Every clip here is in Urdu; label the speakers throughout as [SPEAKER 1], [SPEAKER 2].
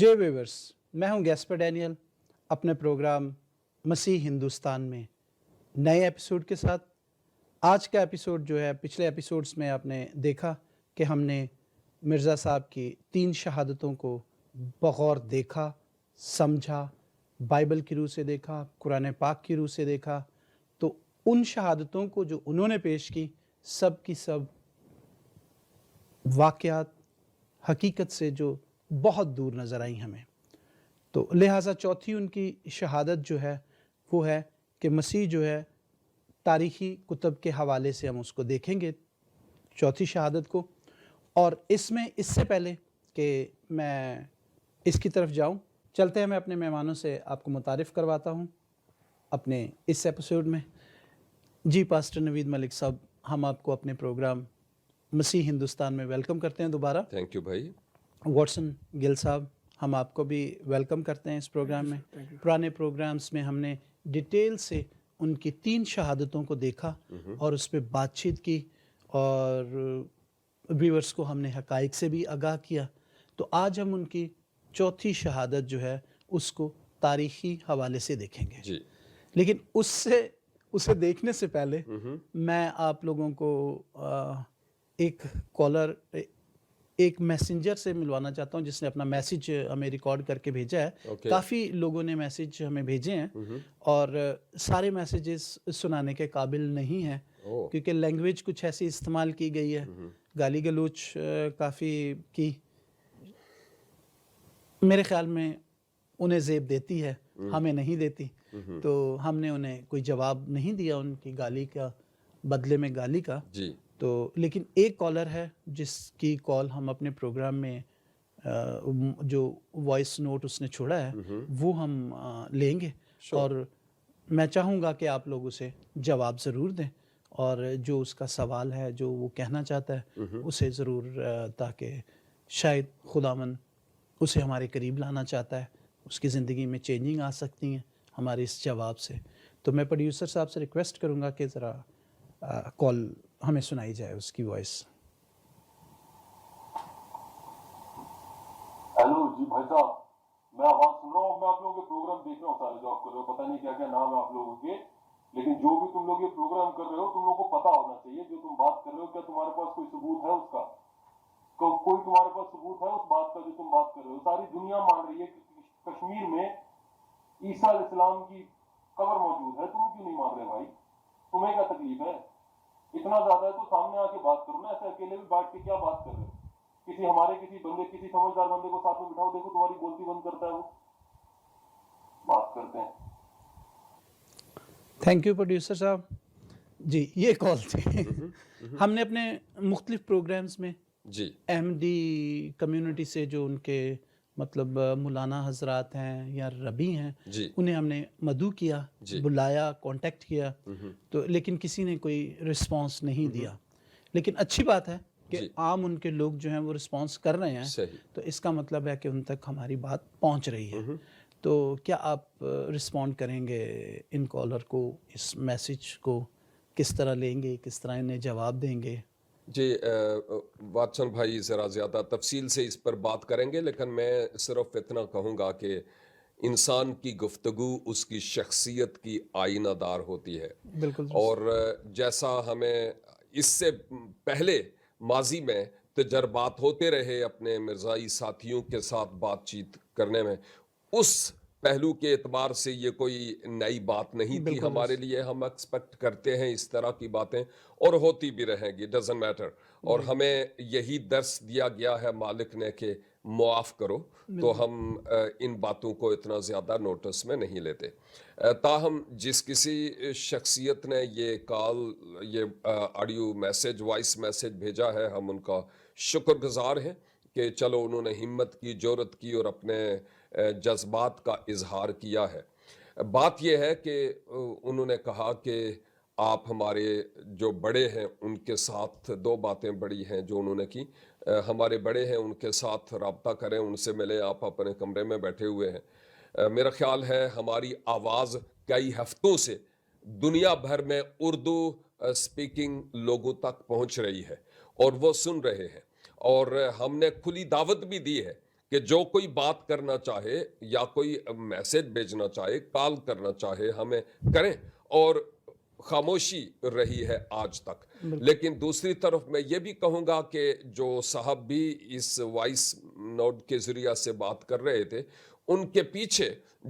[SPEAKER 1] جے ویورس، میں ہوں گیسپر ڈینیل اپنے پروگرام مسیح ہندوستان میں نئے ایپیسوڈ کے ساتھ۔ آج کا ایپیسوڈ جو ہے، پچھلے ایپیسوڈز میں آپ نے دیکھا کہ ہم نے مرزا صاحب کی 3 شہادتوں کو بغور دیکھا، سمجھا، بائبل کی روح سے دیکھا، قرآن پاک کی روح سے دیکھا۔ تو ان شہادتوں کو جو انہوں نے پیش کی، سب کی سب واقعات حقیقت سے جو بہت دور نظر آئی ہمیں۔ تو لہٰذا چوتھی ان کی شہادت جو ہے وہ ہے کہ مسیح جو ہے، تاریخی کتب کے حوالے سے ہم اس کو دیکھیں گے چوتھی شہادت کو۔ اور اس سے پہلے کہ میں اس کی طرف جاؤں، چلتے ہیں میں اپنے مہمانوں سے آپ کو متعارف کرواتا ہوں اپنے اس ایپیسوڈ میں۔ جی پاسٹر نوید ملک صاحب، ہم آپ کو اپنے پروگرام مسیح ہندوستان میں ویلکم کرتے ہیں دوبارہ۔
[SPEAKER 2] تھینک یو بھائی۔
[SPEAKER 1] واٹسن گل صاحب، ہم آپ کو بھی ویلکم کرتے ہیں اس پروگرام میں۔ پرانے پروگرامز میں ہم نے ڈیٹیل سے ان کی 3 شہادتوں کو دیکھا اور اس پہ بات چیت کی، اور ویورز کو ہم نے حقائق سے بھی آگاہ کیا۔ تو آج ہم ان کی چوتھی شہادت جو ہے اس کو تاریخی حوالے سے دیکھیں گے
[SPEAKER 2] جی،
[SPEAKER 1] لیکن اسے دیکھنے سے پہلے میں آپ لوگوں کو ایک میسنجر سے ملوانا چاہتا ہوں جس نے اپنا میسیج ہمیں ریکارڈ کر کے بھیجا ہے۔ کافی لوگوں نے میسیج ہمیں بھیجے ہیں اور سارے میسیجز سنانے کے قابل نہیں ہیں کیونکہ لینگویج کچھ ایسی استعمال کی گئی ہے، گالی گلوچ کافی کی، میرے خیال میں انہیں زیب دیتی ہے، ہمیں نہیں دیتی۔ تو ہم نے انہیں کوئی جواب نہیں دیا ان کی گالی کا، بدلے میں گالی کا۔
[SPEAKER 2] جی،
[SPEAKER 1] تو لیکن ایک کالر ہے جس کی کال ہم اپنے پروگرام میں جو وائس نوٹ اس نے چھوڑا ہے وہ ہم لیں گے، اور میں چاہوں گا کہ آپ لوگ اسے جواب ضرور دیں، اور جو اس کا سوال ہے، جو وہ کہنا چاہتا ہے اسے ضرور، تاکہ شاید خداوند اسے ہمارے قریب لانا چاہتا ہے، اس کی زندگی میں چینجنگ آ سکتی ہیں ہمارے اس جواب سے۔ تو میں پروڈیوسر صاحب سے ریکویسٹ کروں گا کہ ذرا کال ہمیں سنائی جائے، اس کی وائس۔
[SPEAKER 3] ہیلو جی بھائی صاحب، میں آواز سن رہا ہوں، میں آپ لوگوں کے پروگرام دیکھ رہا ہوں سارے، جو آپ کر رہے ہو، پتہ نہیں کیا کیا نام ہے آپ لوگوں کے، لیکن جو بھی تم لوگ یہ پروگرام کر رہے ہو، تم لوگوں کو پتہ ہونا چاہیے جو تم بات کر رہے ہو کیا تمہارے پاس کوئی ثبوت ہے اس کا؟ کوئی تمہارے پاس ثبوت ہے اس بات کا جو تم بات کر رہے ہو؟ ساری دنیا مان رہی ہے کہ کشمیر میں عیسیٰ علیہ السلام کی قبر موجود ہے، تم کیوں نہیں مان رہے بھائی؟ تمہیں کیا تکلیف ہے؟ اتنا زیادہ ہے تو سامنے آ کے بات کرو نا، ایسے اکیلے بھی بیٹھ کے کیا بات کر رہے ہو؟ کسی سمجھدار بندے کو ساتھ میں بٹھاؤ، دیکھو تمہاری بولتی بند کرتا ہے وہ، بات کرتے ہیں۔
[SPEAKER 1] تھینک یو پروڈیوسر صاحب۔ جی یہ کال تھی۔ ہم نے اپنے مختلف پروگرامز میں
[SPEAKER 2] جی،
[SPEAKER 1] احمدی کمیونٹی سے جو ان کے مطلب مولانا حضرات ہیں یا ربی ہیں،
[SPEAKER 2] جی،
[SPEAKER 1] انہیں ہم نے مدعو کیا، بلایا، کانٹیکٹ کیا، تو لیکن کسی نے کوئی رسپانس نہیں دیا۔ لیکن اچھی بات ہے کہ عام ان کے لوگ جو ہیں وہ رسپانس کر رہے ہیں،
[SPEAKER 2] صحیح،
[SPEAKER 1] تو اس کا مطلب ہے کہ ان تک ہماری بات پہنچ رہی ہے۔ تو کیا آپ رسپونڈ کریں گے ان کالر کو، اس میسیج کو کس طرح لیں گے، کس طرح انہیں جواب دیں گے؟
[SPEAKER 2] جی واٹسن بھائی ذرا زیادہ تفصیل سے اس پر بات کریں گے، لیکن میں صرف اتنا کہوں گا کہ انسان کی گفتگو اس کی شخصیت کی آئینہ دار ہوتی ہے،
[SPEAKER 1] بالکل،
[SPEAKER 2] اور جیسا ہمیں اس سے پہلے ماضی میں تجربات ہوتے رہے اپنے مرزائی ساتھیوں کے ساتھ بات چیت کرنے میں، اس پہلو کے اعتبار سے یہ کوئی نئی بات نہیں تھی ہمارے لیے۔ ہم ایکسپیکٹ کرتے ہیں اس طرح کی باتیں، اور ہوتی بھی رہیں گی، ڈزنٹ میٹر، اور ہمیں یہی درس دیا گیا ہے مالک نے کہ معاف کرو، تو ہم ان باتوں کو اتنا زیادہ نوٹس میں نہیں لیتے۔ تاہم جس کسی شخصیت نے یہ کال، یہ آڈیو میسیج، وائس میسیج بھیجا ہے، ہم ان کا شکر گزار ہیں کہ چلو انہوں نے ہمت کی، جرأت کی اور اپنے جذبات کا اظہار کیا ہے۔ بات یہ ہے کہ انہوں نے کہا کہ آپ ہمارے جو بڑے ہیں ان کے ساتھ 2 باتیں بڑی ہیں جو انہوں نے کی، ہمارے بڑے ہیں ان کے ساتھ رابطہ کریں، ان سے ملیں، آپ اپنے کمرے میں بیٹھے ہوئے ہیں۔ میرا خیال ہے ہماری آواز کئی ہفتوں سے دنیا بھر میں اردو سپیکنگ لوگوں تک پہنچ رہی ہے اور وہ سن رہے ہیں، اور ہم نے کھلی دعوت بھی دی ہے کہ جو کوئی بات کرنا چاہے یا کوئی میسج بھیجنا چاہے، کال کرنا چاہے، ہمیں کریں، اور خاموشی رہی ہے آج تک۔ لیکن دوسری طرف میں یہ بھی کہوں گا کہ جو صاحب بھی اس وائس نوٹ کے ذریعہ سے بات کر رہے تھے، ان کے پیچھے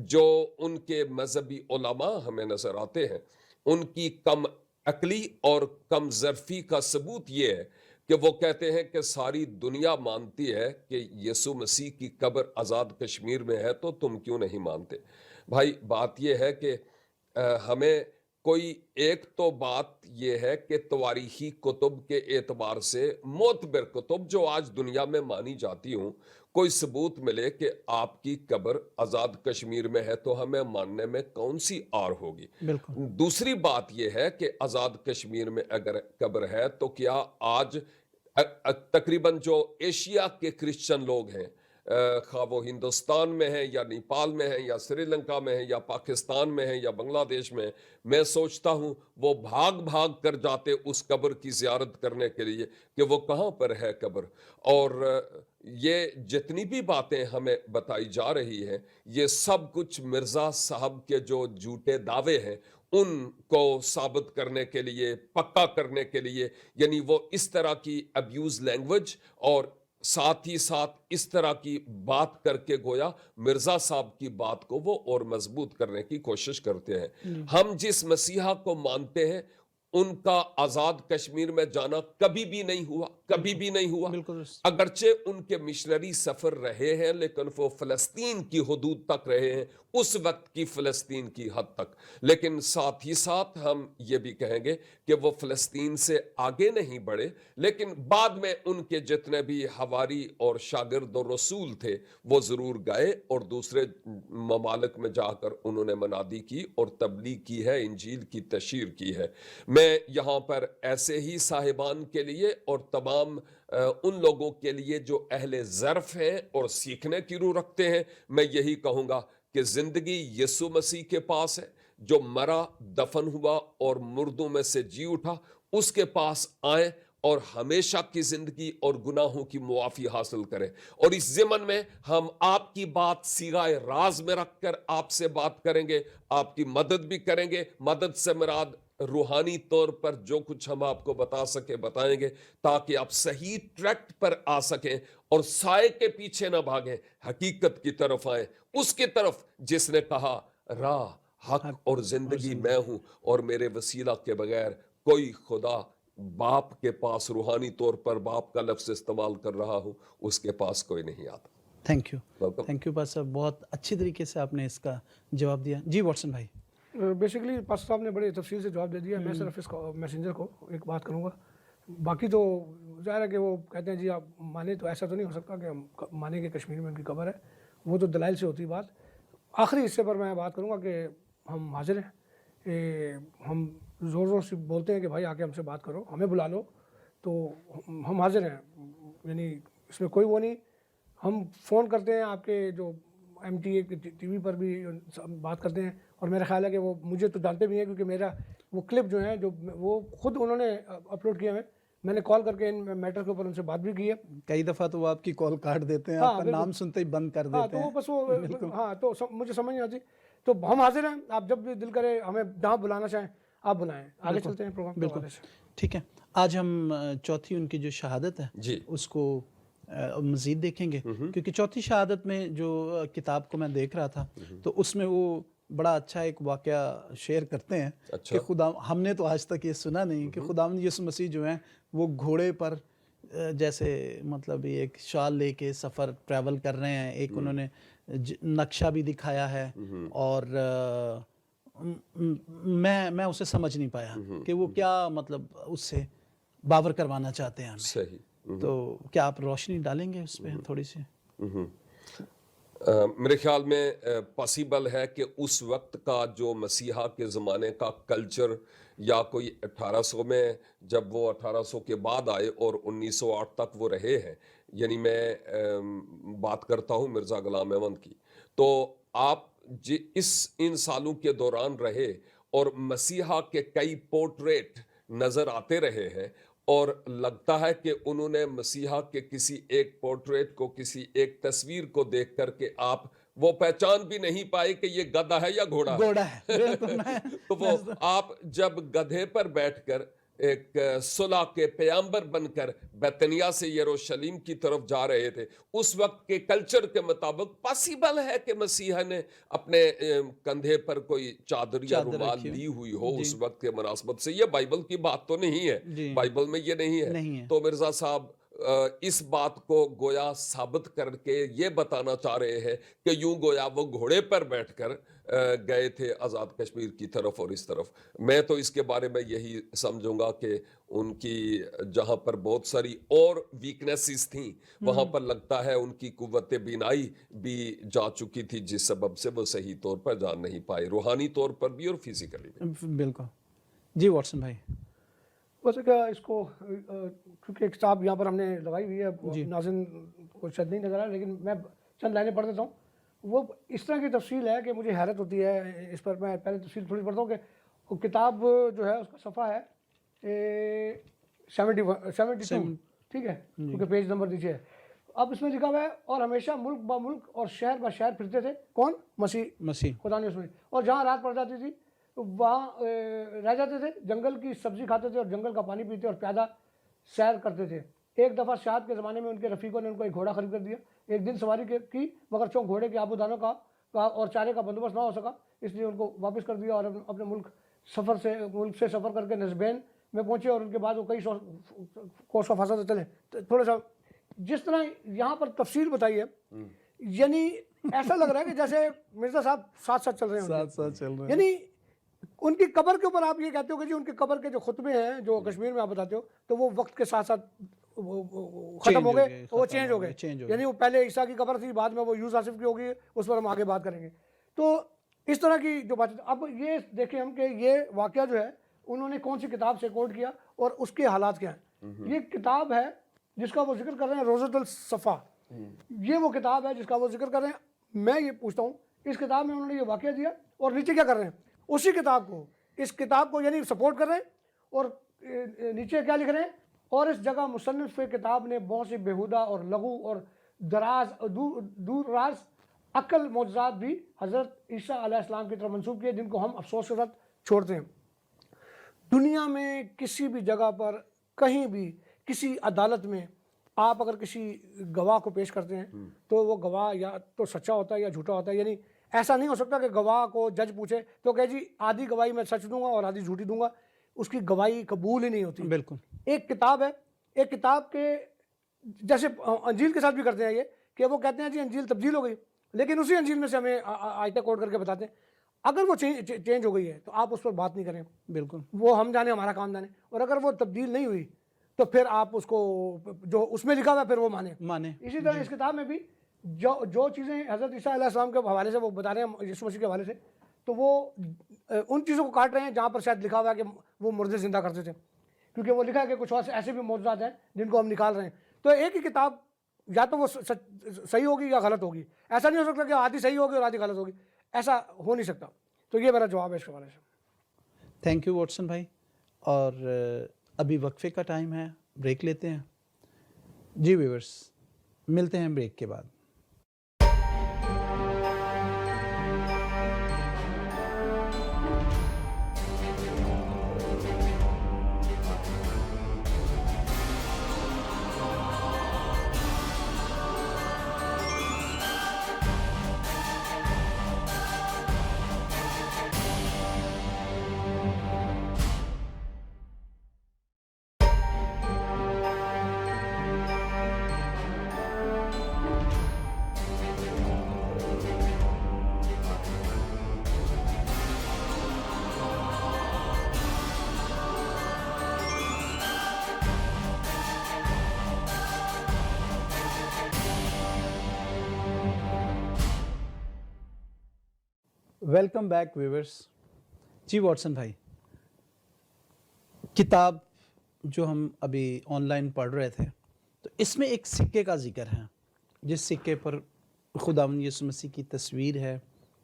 [SPEAKER 2] جو ان کے مذہبی علماء ہمیں نظر آتے ہیں، ان کی کم عقلی اور کم ظرفی کا ثبوت یہ ہے کہ وہ کہتے ہیں کہ ساری دنیا مانتی ہے کہ یسوع مسیح کی قبر آزاد کشمیر میں ہے، تو تم کیوں نہیں مانتے؟ بھائی بات یہ ہے کہ ہمیں کوئی ایک تو بات یہ ہے کہ تواریخی کتب کے اعتبار سے معتبر کتب جو آج دنیا میں مانی جاتی ہوں، کوئی ثبوت ملے کہ آپ کی قبر آزاد کشمیر میں ہے تو ہمیں ماننے میں کون سی آر ہوگی؟
[SPEAKER 1] بالکل
[SPEAKER 2] دوسری بات یہ ہے کہ آزاد کشمیر میں اگر قبر ہے تو کیا آج تقریباً جو ایشیا کے کرسچن لوگ ہیں، خواہ وہ ہندوستان میں ہیں یا نیپال میں ہیں یا سری لنکا میں ہیں یا پاکستان میں ہیں یا بنگلہ دیش میں ہیں، میں سوچتا ہوں وہ بھاگ بھاگ کر جاتے اس قبر کی زیارت کرنے کے لیے کہ وہ کہاں پر ہے قبر۔ اور یہ جتنی بھی باتیں ہمیں بتائی جا رہی ہیں، یہ سب کچھ مرزا صاحب کے جو جھوٹے دعوے ہیں ان کو ثابت کرنے کے لیے، پکا کرنے کے لیے، یعنی وہ اس طرح کی ابیوز لینگویج اور ساتھ ہی ساتھ اس طرح کی بات کر کے گویا مرزا صاحب کی بات کو وہ اور مضبوط کرنے کی کوشش کرتے ہیں۔ ہم جس مسیحا کو مانتے ہیں ان کا آزاد کشمیر میں جانا کبھی بھی نہیں ہوا، کبھی بھی نہیں ہوا۔
[SPEAKER 1] بالکل درست۔
[SPEAKER 2] اگرچہ ان کے مشنری سفر رہے ہیں لیکن وہ فلسطین کی حدود تک رہے ہیں، اس وقت کی فلسطین کی حد تک۔ لیکن ساتھ ہی ساتھ ہم یہ بھی کہیں گے کہ وہ فلسطین سے آگے نہیں بڑھے، لیکن بعد میں ان کے جتنے بھی حواری اور شاگرد اور رسول تھے وہ ضرور گئے اور دوسرے ممالک میں جا کر انہوں نے منادی کی اور تبلیغ کی ہے، انجیل کی تشہیر کی ہے۔ میں یہاں پر ایسے ہی صاحبان کے لیے اور تمام ان لوگوں کے لیے جو اہل ظرف ہیں اور سیکھنے کی روح رکھتے ہیں، میں یہی کہوں گا کہ زندگی یسوع مسیح کے پاس ہے، جو مرا، دفن ہوا اور مردوں میں سے جی اٹھا، اس کے پاس آئیں اور ہمیشہ کی زندگی اور گناہوں کی معافی حاصل کریں۔ اور اس ضمن میں ہم آپ کی بات صیغہ راز میں رکھ کر آپ سے بات کریں گے، آپ کی مدد بھی کریں گے۔ مدد سے مراد روحانی طور پر جو کچھ ہم آپ کو بتا سکیں بتائیں گے، تاکہ آپ صحیح ٹریک پر آ سکیں اور سائے کے پیچھے نہ بھاگیں، حقیقت کی طرف آئیں، اس کی طرف جس نے کہا راہ، حق اور زندگی میں ہوں، اور میرے وسیلہ کے بغیر کوئی خدا باپ کے پاس، روحانی طور پر باپ کا لفظ استعمال کر رہا ہوں، اس کے پاس کوئی نہیں آتا۔
[SPEAKER 1] Thank you,
[SPEAKER 2] Welcome.
[SPEAKER 1] Thank you pastor صاحب، بہت اچھی طریقے سے آپ نے اس کا جواب دیا۔ جی واٹسن بھائی۔
[SPEAKER 4] بیسیکلی پاسٹر صاحب نے بڑی تفصیل سے جواب دے دیا۔ میں صرف اس کو میسنجر کو ایک بات کروں گا، باقی تو ظاہر ہے کہ وہ کہتے ہیں جی آپ مانیں، تو ایسا تو نہیں ہو سکتا کہ ہم مانیں کہ کشمیر میں ان کی قبر ہے، وہ تو دلائل سے ہوتی بات۔ آخری حصے پر میں بات کروں گا کہ ہم حاضر ہیں، ہم زور زور سے بولتے ہیں کہ بھائی آ کے ہم سے بات کرو، ہمیں بلا لو، تو ہم حاضر ہیں، یعنی اس میں کوئی وہ نہیں۔ ہم فون کرتے ہیں، آپ کے جو M T A T V پر بھی بات کرتے ہیں، اور میرا خیال ہے کہ وہ مجھے تو جانتے بھی ہیں کیونکہ میرا وہ کلپ جو ہیں جو وہ خود انہوں نے اپلوڈ کیے ہیں، میں نے کال کر کے ان میٹر کے اوپر ان سے بات بھی کی ہے۔
[SPEAKER 1] کئی دفعہ تو وہ آپ کی کال کاٹ دیتے ہیں، آپ کا نام سنتے ہی بند کر دیتے ہیں۔
[SPEAKER 4] تو بس وہ ہاں، تو مجھے سمجھ نہیں آتی، تو ہم حاضر ہیں، آپ جب بھی دل کرے ہمیں جہاں بلانا چاہیں آپ بلائیں۔ آگے چلتے ہیں پروگرام کے حوالے سے۔
[SPEAKER 1] ٹھیک ہے، آج ہم چوتھی ان کی جو شہادت ہے
[SPEAKER 2] جی،
[SPEAKER 1] اس کو مزید دیکھیں گے، کیونکہ چوتھی شہادت میں جو کتاب کو میں دیکھ رہا تھا تو اس میں وہ بڑا اچھا ایک واقعہ شیئر کرتے ہیں کہ خدا، ہم نے تو آج تک یہ سنا نہیں کہ خداوند یسوع مسیح جو ہیں وہ گھوڑے پر جیسے مطلب ایک شال لے کے سفر ٹریول کر رہے ہیں، ایک انہوں نے نقشہ بھی دکھایا ہے، اور میں اسے سمجھ نہیں پایا کہ وہ کیا مطلب اس سے باور کروانا چاہتے ہیں ہمیں۔
[SPEAKER 2] صحیح۔
[SPEAKER 1] تو کیا آپ روشنی ڈالیں گے اس پہ تھوڑی سی؟
[SPEAKER 2] میرے خیال میں پاسیبل ہے کہ اس وقت کا جو مسیحا کے زمانے کا کلچر، یا کوئی 1800 میں جب وہ 1800 کے بعد آئے اور 1908 تک وہ رہے ہیں، یعنی میں بات کرتا ہوں مرزا غلام احمد کی، تو آپ ان سالوں کے دوران رہے اور مسیحا کے کئی پورٹریٹ نظر آتے رہے ہیں، اور لگتا ہے کہ انہوں نے مسیحا کے کسی ایک پورٹریٹ کو, کسی ایک تصویر کو دیکھ کر کے آپ وہ پہچان بھی نہیں پائے کہ یہ گدھا ہے یا گھوڑا
[SPEAKER 1] ہے بالکل.
[SPEAKER 2] تو وہ آپ جب گدھے پر بیٹھ کر ایک صلح کے پیامبر بن کر بیتنیا سے یروشلم کی طرف جا رہے تھے, اس وقت کے کلچر کے مطابق پاسبل ہے کہ مسیح نے اپنے کندھے پر کوئی چادر یا رومال لی ہوئی ہو اس وقت کے مناسبت سے. یہ بائبل کی بات تو نہیں ہے, بائبل میں یہ نہیں ہے. تو مرزا صاحب اس بات کو گویا ثابت کر کے یہ بتانا چاہ رہے ہیں کہ یوں گویا وہ گھوڑے پر بیٹھ کر گئے تھے آزاد کشمیر کی طرف اور اس طرف. میں تو اس کے بارے میں یہی سمجھوں گا کہ ان کی جہاں پر بہت ساری اور ویکنیسز تھیں وہاں پر لگتا ہے ان کی قوت بینائی بھی جا چکی تھی, جس سبب سے وہ صحیح طور پر جان نہیں پائے, روحانی طور پر بھی اور فزیکلی بھی.
[SPEAKER 1] بالکل. جی واٹسن بھائی.
[SPEAKER 4] ویسے کہ اس کو کیونکہ ایک کتاب یہاں پر ہم نے لگائی ہوئی ہے, ناظرین کو شاید نہیں نظر آ رہا, لیکن میں چند لائنیں پڑھ دیتا ہوں. وہ اس طرح کی تفصیل ہے کہ مجھے حیرت ہوتی ہے اس پر. میں پہلے تفصیل تھوڑی پڑھتا ہوں کہ وہ کتاب جو ہے اس کا صفحہ ہے 72, ٹھیک ہے, کیونکہ پیج نمبر نیچے ہے. اب اس میں لکھا ہوا ہے, اور ہمیشہ ملک با ملک اور شہر با شہر پھرتے تھے. کون؟ مسیح خدا نے اس میں. اور جہاں رات پڑ جاتی تھی وہاں رہ جاتے تھے, جنگل کی سبزی کھاتے تھے اور جنگل کا پانی پیتے اور پیادہ سیر کرتے تھے. ایک دفعہ شاد کے زمانے میں ان کے رفیقوں نے ان کو ایک گھوڑا خرید کر دیا. ایک دن سواری کی مگر چونکہ گھوڑے کے آب و دانوں کا اور چارے کا بندوبست نہ ہو سکا, اس لیے ان کو واپس کر دیا اور اپنے ملک سے سفر کر کے نسبین میں پہنچے. اور ان کے بعد وہ کئی سو کوس کا فاصلہ چلے. تھوڑا سا جس طرح یہاں پر تفصیل بتائی ہے, یعنی ایسا لگ رہا ہے کہ جیسے مرزا صاحب ساتھ ساتھ چل رہے ہیں. یعنی ان کی قبر کے اوپر آپ یہ کہتے ہو کہ جی ان کی قبر کے جو خطبے ہیں جو کشمیر میں آپ بتاتے ہو, تو وہ وقت کے ساتھ ساتھ ختم ہو گئے, وہ چینج ہو گئے. یعنی وہ پہلے عیسیٰ کی قبر تھی, بعد میں وہ یوسف آصف کی ہوگی, اس پر ہم آگے بات کریں گے. تو اس طرح کی جو بات. اب یہ دیکھیں ہم کہ یہ واقعہ جو ہے انہوں نے کون سی کتاب سے کوٹ کیا اور اس کے حالات کیا ہیں. یہ کتاب ہے جس کا وہ ذکر کر رہے ہیں, روضۃ الصفا. یہ وہ کتاب ہے جس کا وہ ذکر کر رہے ہیں. میں یہ پوچھتا ہوں, اس کتاب میں انہوں نے یہ واقعہ دیا اور نیچے کیا کر رہے ہیں, اسی کتاب کو, اس کتاب کو یعنی سپورٹ کر رہے ہیں. اور نیچے کیا لکھ رہے ہیں, اور اس جگہ مصنف کتاب نے بہت سے بیہودہ اور لغو اور دور راز عقل معجزات بھی حضرت عیسیٰ علیہ السلام کی طرف منسوب کیے, جن کو ہم افسوس کے ساتھ چھوڑتے ہیں. دنیا میں کسی بھی جگہ پر کہیں بھی کسی عدالت میں آپ اگر کسی گواہ کو پیش کرتے ہیں تو وہ گواہ یا تو سچا ہوتا ہے یا جھوٹا ہوتا ہے. یعنی ایسا نہیں ہو سکتا کہ گواہ کو جج پوچھے تو کہ جی آدھی گواہی میں سچ دوں گا اور آدھی جھوٹی دوں گا, اس کی گواہی قبول ہی نہیں ہوتی.
[SPEAKER 1] بالکل.
[SPEAKER 4] ایک کتاب ہے, ایک کتاب کے جیسے انجیل کے ساتھ بھی کرتے ہیں یہ کہ وہ کہتے ہیں جی انجیل تبدیل ہو گئی, لیکن اسی انجیل میں سے ہمیں آیتیں کوٹ کر کے بتاتے ہیں اگر وہ چینج ہو گئی ہے تو آپ اس پر بات نہیں کریں. بالکل, وہ ہم جانے, ہمارا کام جانے. اور اگر وہ تبدیل نہیں ہوئی تو پھر آپ اس کو جو اس میں لکھا ہوا ہے پھر وہ مانے. اسی طرح اس کتاب میں بھی جو چیزیں حضرت عیسیٰ علیہ السلام کے حوالے سے وہ بتا رہے ہیں, یسوع مسیح کے حوالے سے, تو وہ ان چیزوں کو کاٹ رہے ہیں جہاں پر شاید لکھا ہوا ہے کہ وہ مردے زندہ کرتے تھے, کیونکہ وہ لکھا ہے کہ کچھ اور ایسے بھی معجزات ہیں جن کو ہم نکال رہے ہیں. تو ایک ہی کتاب یا تو وہ صحیح ہوگی یا غلط ہوگی. ایسا نہیں ہو سکتا کہ آدھی صحیح ہوگی اور آدھی غلط ہوگی, ایسا ہو نہیں سکتا. تو یہ میرا جواب ہے اس کے حوالے سے.
[SPEAKER 1] تھینک یو واٹسن بھائی. اور ابھی وقفے کا ٹائم ہے, بریک لیتے ہیں. جی ویورس, ملتے ہیں بریک کے بعد. Welcome back viewers. جی واٹسن بھائی, کتاب جو ہم ابھی آن لائن پڑھ رہے تھے تو اس میں ایک سکے کا ذکر ہے, جس سکے پر خداوند یسوع مسیح کی تصویر ہے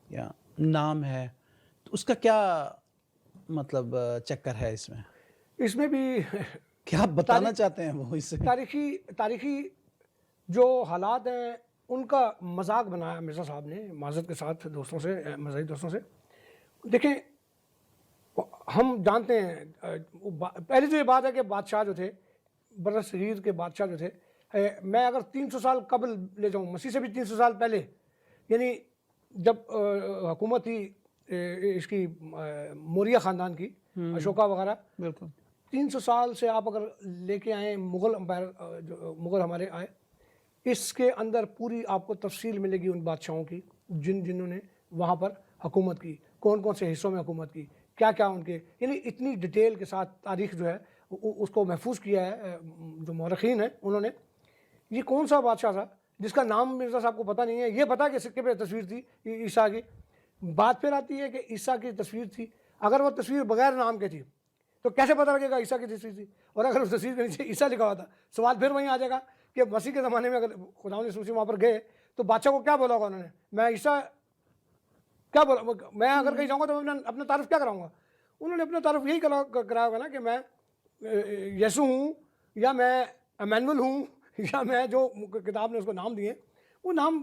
[SPEAKER 1] یا نام ہے. تو اس کا کیا مطلب چکر ہے اس میں؟
[SPEAKER 4] اس میں بھی
[SPEAKER 1] کیا آپ بتانا چاہتے ہیں وہ اس سے؟
[SPEAKER 4] تاریخی جو حالات ہیں ان کا مذاق بنایا مرزا صاحب نے معذرت کے ساتھ دوستوں سے، مذہبی دوستوں سے. دیکھیں ہم جانتے ہیں پہلی تو یہ بات ہے کہ بادشاہ جو تھے بر صغیر کے بادشاہ جو تھے، میں اگر 300 سال قبل لے جاؤں، مسیح سے بھی 300 سال پہلے، یعنی جب حکومت تھی اس کی موریہ خاندان کی، اشوکا وغیرہ،
[SPEAKER 1] بالکل
[SPEAKER 4] 300 سال سے آپ اگر لے کے آئیں مغل امپائر، جو مغل ہمارے آئے، اس کے اندر پوری آپ کو تفصیل ملے گی ان بادشاہوں کی جنہوں نے وہاں پر حکومت کی، کون کون سے حصوں میں حکومت کی، کیا کیا ان کے، یعنی اتنی ڈیٹیل کے ساتھ تاریخ جو ہے اس کو محفوظ کیا ہے جو مورخین ہیں انہوں نے. یہ کون سا بادشاہ تھا جس کا نام مرزا صاحب کو پتہ نہیں ہے؟ یہ پتہ کہ سکے پہ تصویر تھی عیسیٰ کی. بات پھر آتی ہے کہ عیسیٰ کی تصویر تھی، اگر وہ تصویر بغیر نام کے تھی تو کیسے پتہ لگے گا عیسیٰ کی تصویر تھی؟ اور اگر اس تصویر کے نیچے عیسیٰ لکھا ہوا تھا، سوال پھر وہیں آ جائے گا کہ مسیح کے زمانے میں اگر خدا نے وہاں پر گئے تو بادشاہ کو کیا بولا ہوگا انہوں نے؟ میں عیسیٰ کیا بولا، میں اگر کہیں جاؤں گا تو میں اپنا تعارف کیا کراؤں گا؟ انہوں نے اپنا تعارف یہی کرایا ہوگا نا کہ میں یسوع ہوں، یا میں ایمینول ہوں، یا میں جو کتاب نے اس کو نام دیے وہ نام.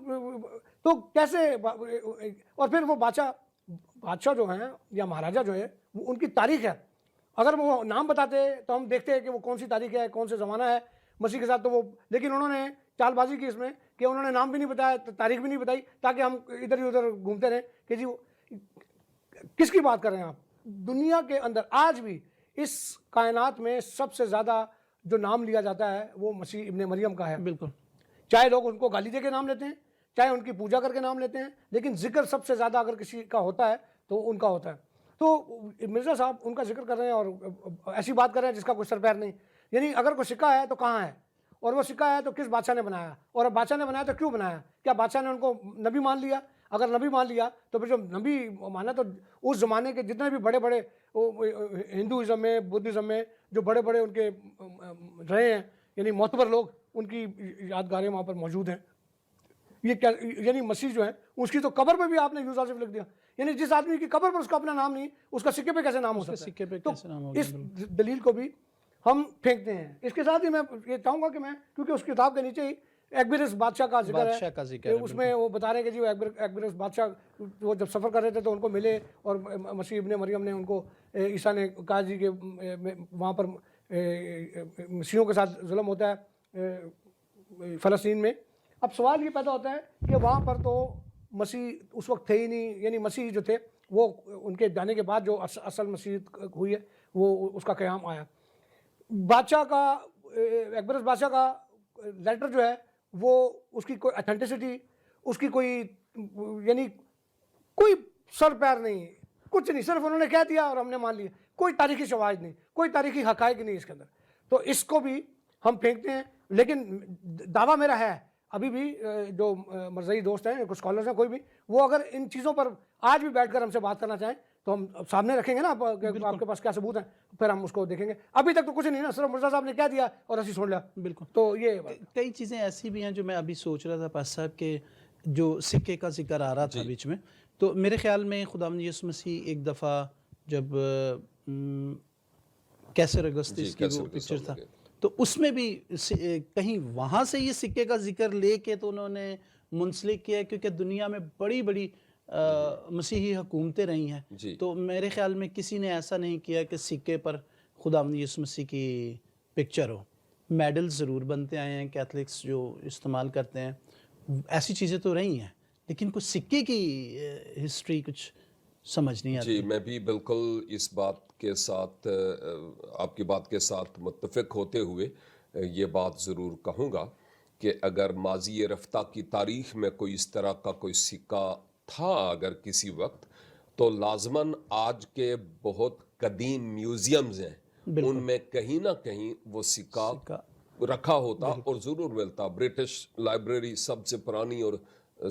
[SPEAKER 4] تو کیسے؟ اور پھر وہ بادشاہ جو ہیں یا مہاراجا جو ہے وہ ان کی تاریخ ہے، اگر وہ نام بتاتے تو ہم دیکھتے ہیں کہ وہ کون سی تاریخ ہے، کون سے زمانہ ہے مسیح کے ساتھ. تو وہ لیکن انہوں نے چال بازی کی اس میں کہ انہوں نے نام بھی نہیں بتایا، تاریخ بھی نہیں بتائی، تاکہ ہم ادھر ہی ادھر گھومتے رہیں کہ جی کس کی بات کر رہے ہیں آپ. دنیا کے اندر آج بھی اس کائنات میں سب سے زیادہ جو نام لیا جاتا ہے وہ مسیح ابن مریم کا ہے.
[SPEAKER 1] بالکل،
[SPEAKER 4] چاہے لوگ ان کو گالی دے کے نام لیتے ہیں، چاہے ان کی پوجا کر کے نام لیتے ہیں، لیکن ذکر سب سے زیادہ اگر کسی کا ہوتا ہے تو ان کا ہوتا ہے. تو مرزا صاحب ان کا ذکر کر رہے ہیں اور ایسی بات کر رہے ہیں جس کا کوئی سر پیر نہیں. یعنی اگر کوئی سکہ ہے تو کہاں ہے، اور وہ سکہ ہے تو کس بادشاہ نے بنایا، اور بادشاہ نے بنایا تو کیوں بنایا؟ کیا بادشاہ نے ان کو نبی مان لیا؟ اگر نبی مان لیا تو پھر جو نبی مانا تو اس زمانے کے جتنے بھی بڑے بڑے ہندوازم میں، بدھزم میں جو بڑے بڑے ان کے رہے ہیں، یعنی معتبر لوگ، ان کی یادگاریں وہاں پر موجود ہیں. یہ کیا، یعنی مسیح جو ہے اس کی تو قبر پہ بھی آپ نے یوزا صرف لکھ دیا. یعنی جس آدمی کی قبر پر اس کا اپنا نام نہیں، اس کا سکے پہ کیسے نام ہو سکتا ہے؟
[SPEAKER 1] سکے پہ
[SPEAKER 4] تو
[SPEAKER 1] کیسے نام ہوگا؟
[SPEAKER 4] اس دلیل کو بھی ہم پھینکتے ہیں. اس کے ساتھ ہی میں یہ چاہوں گا کہ میں، کیونکہ اس کتاب کے نیچے ہی ایکبرس بادشاہ کا ذکر ہے کہ اس میں وہ بتا رہے ہیں کہ جی وہ ایکبرس بادشاہ وہ جب سفر کر رہے تھے تو ان کو ملے، اور مسیح ابن مریم نے ان کو، عیسیٰ نے کہا جی کہ وہاں پر مسیحوں کے ساتھ ظلم ہوتا ہے فلسطین میں. اب سوال یہ پیدا ہوتا ہے کہ وہاں پر تو مسیح اس وقت تھے ہی نہیں، یعنی مسیح جو تھے وہ ان کے جانے کے بعد جو اصل مسیح ہوئی ہے وہ اس کا قیام آیا. بادشاہ کا، ایکبرس بادشاہ کا لیٹر جو ہے وہ اس کی کوئی اتھینٹسٹی، اس کی کوئی، یعنی کوئی سر پیر نہیں، کچھ نہیں، صرف انہوں نے کہہ دیا اور ہم نے مان لیا. کوئی تاریخی شواہد نہیں، کوئی تاریخی حقائق نہیں اس کے اندر. تو اس کو بھی ہم پھینکتے ہیں. لیکن دعویٰ میرا ہے ابھی بھی، جو مرزائی دوست ہیں، کچھ اسکالرز ہیں، کوئی بھی، وہ اگر ان چیزوں پر آج بھی بیٹھ کر ہم سے بات کرنا چاہیں تو ہم سامنے رکھیں گے نا، آپ کے پاس کیا ثبوت ہیں، پھر ہم اس کو دیکھیں گے. ابھی تک تو کچھ نہیں نا، صرف مرزا صاحب نے کہہ دیا اور اسی سن لیا.
[SPEAKER 1] بالکل.
[SPEAKER 4] تو یہ
[SPEAKER 1] کئی چیزیں ایسی بھی ہیں جو میں ابھی سوچ رہا تھا پاس صاحب کہ جو سکے کا ذکر آ رہا تھا بیچ میں، تو میرے خیال میں خداوند یسوع مسیح ایک دفعہ جب کیسر اگسطس کی وہ پکچر تھا تو اس میں بھی کہیں وہاں سے یہ سکے کا ذکر لے کے تو انہوں نے منسلک کیا ہے، کیونکہ دنیا میں بڑی بڑی مسیحی حکومتیں رہی ہیں. تو میرے خیال میں کسی نے ایسا نہیں کیا کہ سکے پر خداوند یسوع مسیح کی پکچر ہو. میڈل ضرور بنتے آئے ہیں کیتھلکس جو استعمال کرتے ہیں، ایسی چیزیں تو رہی ہیں، لیکن کچھ سکے کی ہسٹری کچھ سمجھ نہیں آتی.
[SPEAKER 2] جی میں بھی بالکل اس بات کے ساتھ، آپ کی بات کے ساتھ متفق ہوتے ہوئے یہ بات ضرور کہوں گا کہ اگر ماضی رفتہ کی تاریخ میں کوئی اس طرح کا کوئی سکہ تھا اگر کسی وقت، تو لازماً آج کے بہت قدیم میوزیمز ہیں ان میں کہیں نہ کہیں وہ سکہ رکھا ہوتا اور ضرور ملتا. برٹش لائبریری سب سے پرانی اور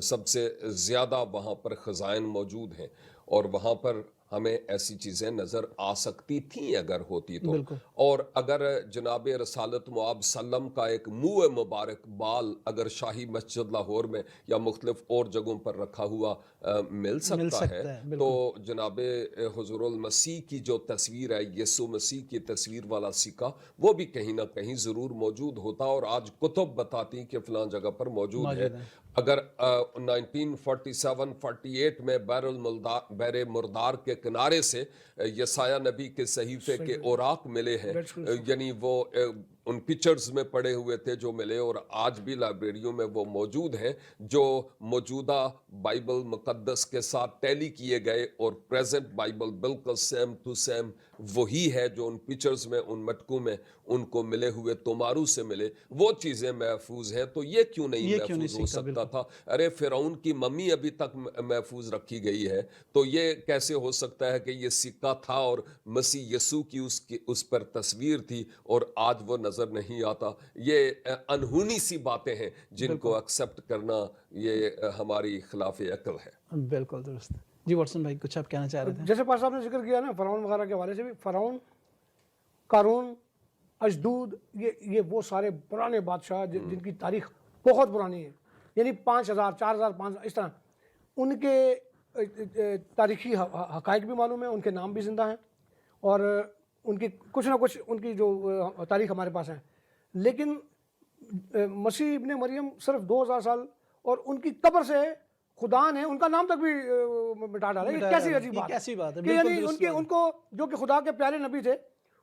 [SPEAKER 2] سب سے زیادہ وہاں پر خزائن موجود ہیں، اور وہاں پر ہمیں ایسی چیزیں نظر آ سکتی تھیں اگر ہوتی تو.
[SPEAKER 1] بالکل.
[SPEAKER 2] اور اگر جناب رسالت معاب سلم کا ایک منہ مبارک بال اگر شاہی مسجد لاہور میں یا مختلف اور جگہوں پر رکھا ہوا مل سکتا ہے تو جناب حضور المسیح کی جو تصویر ہے، یسوع مسیح کی تصویر والا سکہ، وہ بھی کہیں نہ کہیں ضرور موجود ہوتا. اور آج کتب بتاتی کہ فلاں جگہ پر موجود ہے. اگر 1947-48 میں بحر مردار کے کنارے سے یسایہ نبی کے صحیفے کے اوراق ملے ہیں، یعنی وہ ان پکچرز میں پڑے ہوئے تھے جو ملے، اور آج بھی لائبریریوں میں وہ موجود ہیں، جو موجودہ بائبل مقدس کے ساتھ ٹیلی کیے گئے، اور پریزنٹ بائبل بالکل سیم ٹو سیم وہی ہے جو ان پکچرز میں، ان مٹکوں میں ان کو ملے ہوئے تومارو سے ملے. وہ چیزیں محفوظ ہیں، تو یہ کیوں نہیں محفوظ ہو سکتا تھا؟ ارے فرعون کی ممی ابھی تک محفوظ رکھی گئی ہے، تو یہ کیسے ہو سکتا ہے کہ یہ سکہ تھا اور مسیح یسوع کی اس پر تصویر تھی اور آج وہ نظر نہیں آتا؟ یہ انہونی سی باتیں ہیں جن کو ایکسپٹ کرنا یہ ہماری خلاف عقل ہے.
[SPEAKER 1] بالکل درست. جی واٹسن بھائی کچھ آپ کہنا چاہ رہے تھے؟
[SPEAKER 4] جیسے پاس صاحب نے ذکر کیا نا فرعون وغیرہ کے حوالے سے بھی، فرعون، قارون، اجدود، یہ وہ سارے پرانے بادشاہ جن کی تاریخ بہت پرانی ہے، یعنی 5000 4000 5000 اس طرح، ان کے تاریخی حقائق بھی معلوم ہیں، ان کے نام بھی زندہ ہیں، اور ان کی کچھ نہ کچھ ان کی جو تاریخ ہمارے پاس ہے. لیکن مسیح ابن مریم صرف 2000 سال اور ان کی قبر سے خدا نے ان کا نام تک بھی مٹا ڈالا. یہ کیسی عجیب بات ہے کہ یعنی ان کو جو کہ خدا کے پیارے نبی تھے،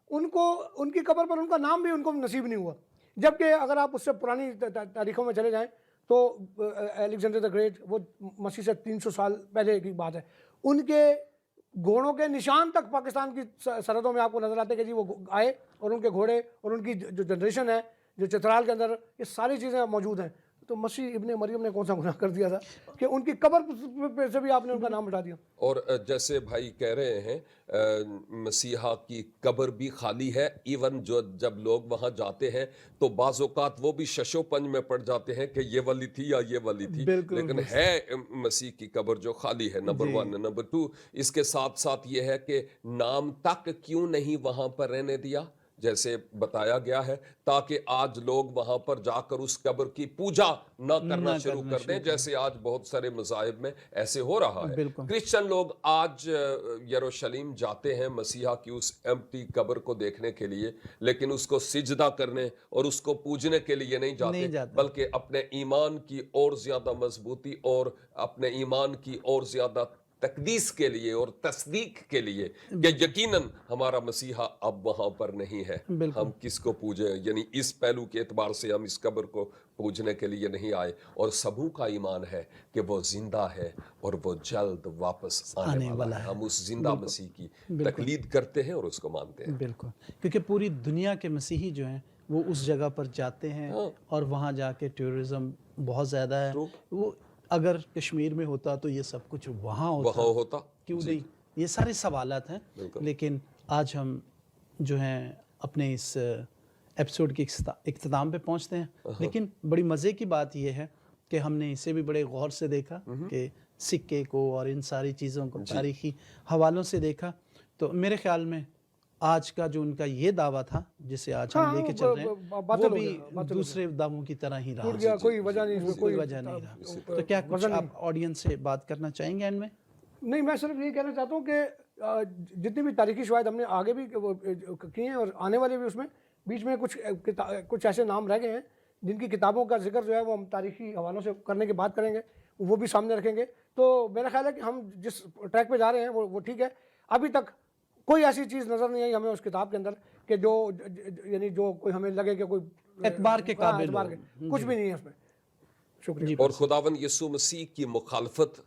[SPEAKER 4] ان کو ان کی قبر پر ان کا نام بھی ان کو نصیب نہیں ہوا. جبکہ اگر آپ اس سے پرانی تاریخوں میں چلے جائیں تو الیگزینڈر دی گریٹ، وہ مسیح سے 300 سال پہلے کی بات ہے، ان کے گھوڑوں کے نشان تک پاکستان کی سرحدوں میں آپ کو نظر آتے کہ جی وہ آئے، اور ان کے گھوڑے اور ان کی جو جنریشن ہے جو چترال کے اندر، یہ ساری چیزیں موجود ہیں. تو مسیح ابن مریم نے کون سا گناہ کر دیا تھا کہ ان کی قبر سے بھی آپ نے ان کا نام مٹا دیا؟
[SPEAKER 2] اور جیسے بھائی کہہ رہے ہیں مسیحا کی قبر بھی خالی ہے. ایون جب لوگ وہاں جاتے ہیں تو بعض اوقات وہ بھی ششو پنج میں پڑ جاتے ہیں کہ یہ ولی تھی یا یہ ولی تھی، لیکن ہے مسیح کی قبر جو خالی ہے. نمبر 1. نمبر 2، اس کے ساتھ ساتھ یہ ہے کہ نام تک کیوں نہیں وہاں پر رہنے دیا جیسے بتایا گیا ہے، تاکہ آج لوگ وہاں پر جا کر اس قبر کی پوجا نہ کرنا شروع کر دیں، جیسے آج بہت سارے مذاہب میں ایسے ہو رہا ہے. کرسچن لوگ آج یروشلم جاتے ہیں مسیحا کی اس ایمپٹی قبر کو دیکھنے کے لیے، لیکن اس کو سجدہ کرنے اور اس کو پوجنے کے لیے نہیں جاتے، بلکہ اپنے ایمان کی اور زیادہ مضبوطی اور اپنے ایمان کی اور زیادہ تقدیس کے لیے اور تصدیق کے لیے کہ یقیناً ہمارا مسیحا اب وہاں پر نہیں ہے، ہم کس کو پوجے. یعنی اس پہلو کے اعتبار سے ہم اس قبر کو پوجنے کے لیے نہیں آئے. اور سبوں کا ایمان ہے کہ وہ زندہ ہے اور وہ جلد واپس آنے والا ہے. ہم اس زندہ مسیح کی تقلید کرتے ہیں اور اس کو مانتے ہیں.
[SPEAKER 1] بالکل، کیونکہ پوری دنیا کے مسیحی جو ہیں وہ اس جگہ پر جاتے ہیں، اور وہاں جا کے ٹورزم بہت زیادہ ہے. وہ اگر کشمیر میں ہوتا تو یہ سب کچھ وہاں ہوتا کیوں نہیں؟ یہ سارے سوالات ہیں. لیکن آج ہم جو ہیں اپنے اس ایپیسوڈ کے اختتام پہ پہنچتے ہیں. لیکن بڑی مزے کی بات یہ ہے کہ ہم نے اسے بھی بڑے غور سے دیکھا کہ سکے کو اور ان ساری چیزوں کو تاریخی حوالوں سے دیکھا. تو میرے خیال میں آج کا جو ان کا یہ دعویٰ تھا جسے آج ہم لے کے چل رہے ہیں وہ بھی دوسرے دعووں کی طرح ہی رہا،
[SPEAKER 4] کوئی وجہ نہیں
[SPEAKER 1] رہا. تو کیا کچھ آپ آڈینس سے بات کرنا چاہیں گے ان میں؟
[SPEAKER 4] نہیں، میں صرف یہ کہنا چاہتا ہوں کہ جتنی بھی تاریخی شواہد ہم نے آگے بھی کی ہیں اور آنے والے بھی، اس میں بیچ میں کچھ ایسے نام رہ گئے ہیں جن کی کتابوں کا ذکر جو ہے وہ ہم تاریخی حوالوں سے کرنے کی بات کریں گے، وہ بھی سامنے رکھیں گے. تو میرا خیال ہے کہ ہم جس ٹریک پہ جا رہے ہیں وہ ٹھیک ہے. ابھی تک کوئی ایسی چیز نظر نہیں آئی ہمیں اس کتاب کے اندر کہ جو یعنی جو کوئی ہمیں لگے کہ کوئی
[SPEAKER 1] اعتبار کے قابل
[SPEAKER 4] کچھ بھی نہیں ہے اس میں. شکریہ.
[SPEAKER 2] اور خداوند یسوع مسیح کی مخالفت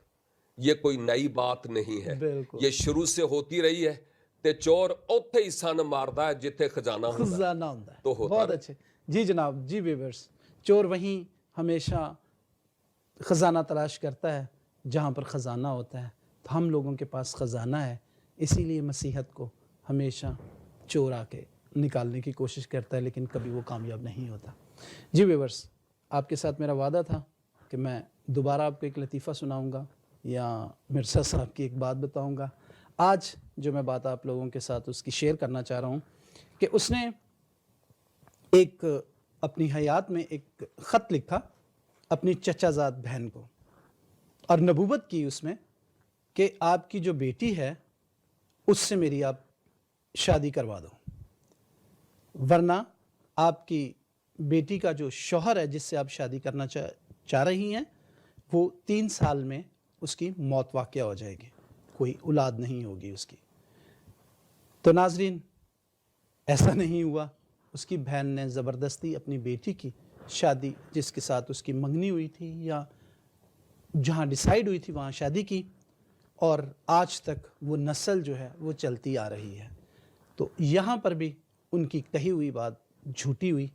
[SPEAKER 2] یہ کوئی نئی بات نہیں ہے، یہ شروع سے ہوتی رہی ہے. تے چور اوتھے ہی سن ماردا ہے جتھے خزانہ
[SPEAKER 1] ہوندا ہے. بہت اچھے. جی جناب. جی ویورز، چور وہیں ہمیشہ خزانہ تلاش کرتا ہے جہاں پر خزانہ ہوتا ہے. تو ہم لوگوں کے پاس خزانہ ہے، اسی لیے مسیحت کو ہمیشہ چور آ کے نکالنے کی کوشش کرتا ہے، لیکن کبھی وہ کامیاب نہیں ہوتا. جی ویورز، آپ کے ساتھ میرا وعدہ تھا کہ میں دوبارہ آپ کو ایک لطیفہ سناؤں گا یا مرزا صاحب کی ایک بات بتاؤں گا. آج جو میں بات آپ لوگوں کے ساتھ اس کی شیئر کرنا چاہ رہا ہوں کہ اس نے ایک اپنی حیات میں ایک خط لکھا اپنی چچا زاد بہن کو اور نبوت کی اس میں کہ آپ کی جو بیٹی ہے اس سے میری آپ شادی کروا دو، ورنہ آپ کی بیٹی کا جو شوہر ہے جس سے آپ شادی کرنا چاہ رہی ہیں وہ 3 سال میں اس کی موت واقع ہو جائے گی، کوئی اولاد نہیں ہوگی اس کی۔ تو ناظرین ایسا نہیں ہوا، اس کی بہن نے زبردستی اپنی بیٹی کی شادی جس کے ساتھ اس کی منگنی ہوئی تھی یا جہاں ڈیسائیڈ ہوئی تھی وہاں شادی کی، اور آج تک وہ نسل جو ہے وہ چلتی آ رہی ہے۔ تو یہاں پر بھی ان کی کہی ہوئی بات جھوٹی ہوئی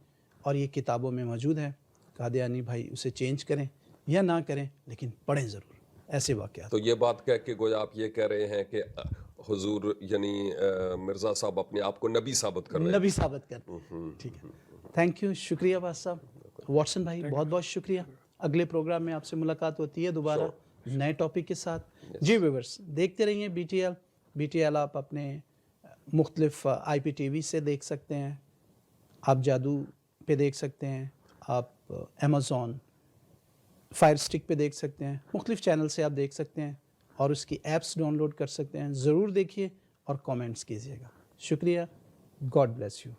[SPEAKER 1] اور یہ کتابوں میں موجود ہے۔ قادیانی بھائی اسے چینج کریں یا نہ کریں لیکن پڑھیں ضرور ایسے واقعات۔
[SPEAKER 2] تو یہ بات کہہ کے گویا آپ یہ کہہ رہے ہیں کہ حضور یعنی مرزا صاحب اپنے آپ کو نبی ثابت کر رہے ہیں۔
[SPEAKER 1] نبی ثابت کر، ٹھیک ہے، تھینک یو، شکریہ باز صاحب۔ واٹسن بھائی بہت بہت شکریہ۔ اگلے پروگرام میں آپ سے ملاقات ہوتی ہے دوبارہ نئے ٹاپک کے ساتھ۔ جی ویورز دیکھتے رہیے بی ٹی ایل آپ اپنے مختلف آئی پی ٹی وی سے دیکھ سکتے ہیں، آپ جادو پہ دیکھ سکتے ہیں، آپ امیزون فائر اسٹک پہ دیکھ سکتے ہیں، مختلف چینل سے آپ دیکھ سکتے ہیں اور اس کی ایپس ڈاؤن لوڈ کر سکتے ہیں۔ ضرور دیکھیے اور کامنٹس کیجیے گا۔ شکریہ، گاڈ بلیس یو۔